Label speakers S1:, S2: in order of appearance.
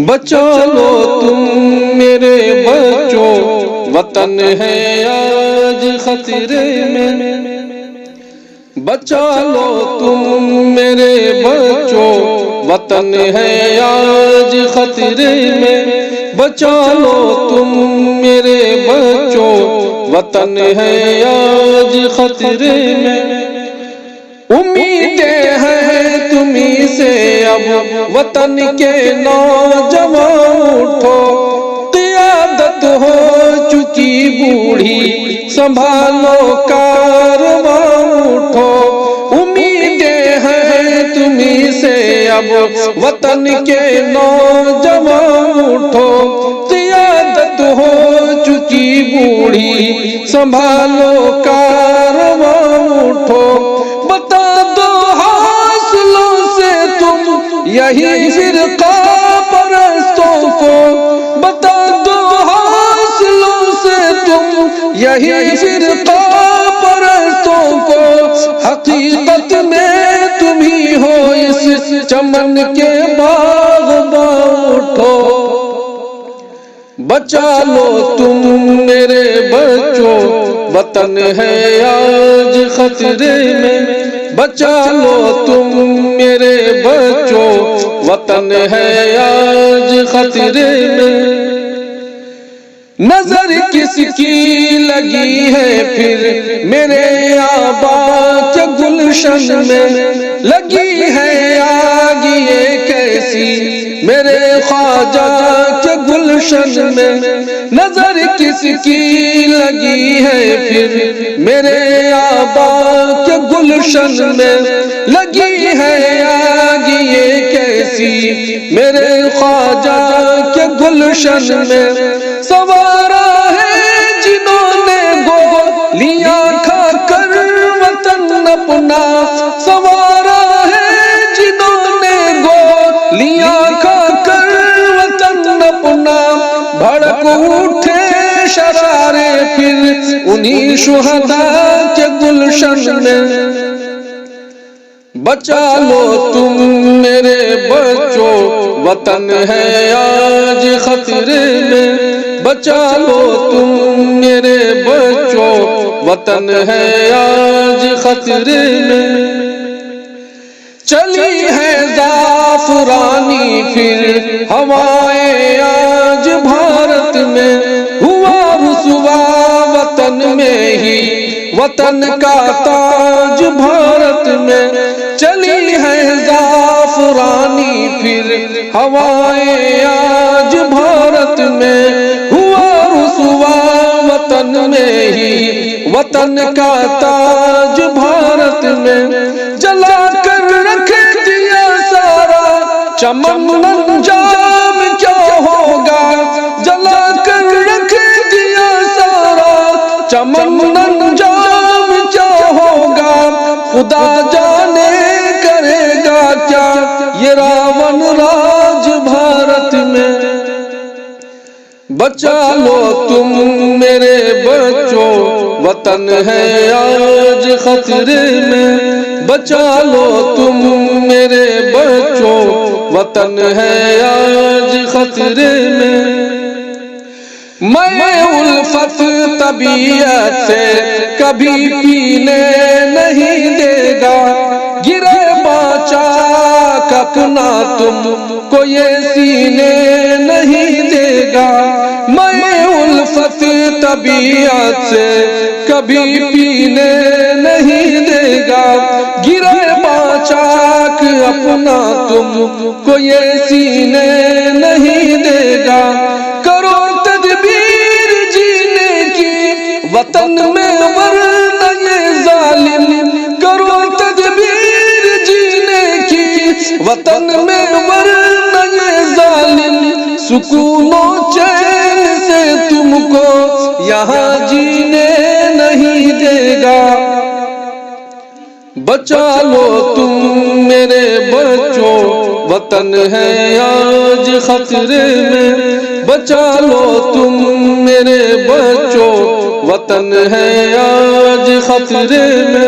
S1: بچا لو تم میرے بچوں، وطن ہے آج خطرے میں۔ بچا لو تم میرے بچوں، وطن ہے آج خطرے میں۔ بچا لو تم میرے بچوں، وطن ہے آج خطرے میں۔ امیدیں ہیں تمہیں سے اب وطن کے نوجوان اٹھو، قیادت ہو چکی بوڑھی سنبھالو کارواں اٹھو۔ امیدیں ہیں تمہیں سے اب وطن کے نوجوان اٹھو، قیادت ہو چکی بوڑھی سنبھالو کارواں اٹھو۔ بتا دو حاصلوں سے تم یہی فرقہ پرستوں کو، بتا دو حاصلوں سے تم یہی فرقہ پرستوں کو، حقیقت میں تم ہی ہو اس چمن کے باغباں اٹھو۔ بچا لو تم میرے بچوں، وطن ہے آج خطرے میں۔ بچا لو تم میرے بچوں، وطن ہے آج خطرے میں۔ نظر کس کی لگی ہے پھر میرے آبا کے گلشن میں، لگی ہے آگ یہ کیسی میرے خواجہ کے گلشن میں۔ نظر کس کی لگی ہے پھر میرے آبا کے گلشن میں، لگی ہے آگ یہ کیسی میرے خواجہ کے گلشن میں۔ سوارا ہے جنہوں نے گولیاں کھا کر وطن اپنا، سوارا ہے جنہوں نے گولیاں کھا کر وطن اپنا، بھڑک اٹھے شرارے پھر انہی شہداء کے گلشن میں۔ بچا لو تم میرے بچوں، وطن ہے آج خطرے میں۔ بچا لو تم میرے بچوں، وطن ہے آج خطرے میں۔ چلی ہے زعفرانی پھر ہوائیں آج بھارت میں، ہوا رسوا وطن میں ہی وطن کا تاج بھارت میں۔ چلی ہے زعفرانی پھر ہوائیں آج بھارت میں، ہوا رسوا وطن میں ہی وطن کا تاج بھارت میں۔ جلا کر رکھ دیا سارا چمن انجام کیا ہوگا، جلا کر رکھ دیا سارا چمن انجام کیا ہوگا، خدا جانے کرے گا کیا یہ راون راج بھارت میں۔ بچا لو تم میرے بچوں، وطن ہے آج خطرے میں۔ بچا لو تم میرے بچوں، وطن ہے آج خطرے میں۔ میں الفت طبیعت سے کبھی پینے نہیں دے گا، گرے باچا اپنا تم کو یہ سینے نہیں دے گا۔ میں الفت طبیعت سے کبھی پینے نہیں دے گا، گرے باچاک اپنا تم کو یہ سینے نہیں دے گا۔ کرو تدبیر جینے کی وطن میں ورنہ یہ ظالم، کرو تدبیر جینے کی وطن میں ورنہ یہ ظالم، سکون و چین سے تم کو یہاں جینے نہیں دے گا۔ بچا لو تم میرے بچوں، وطن ہے آج خطرے میں۔ بچا لو تم میرے بچوں، وطن ہے آج خطرے میں۔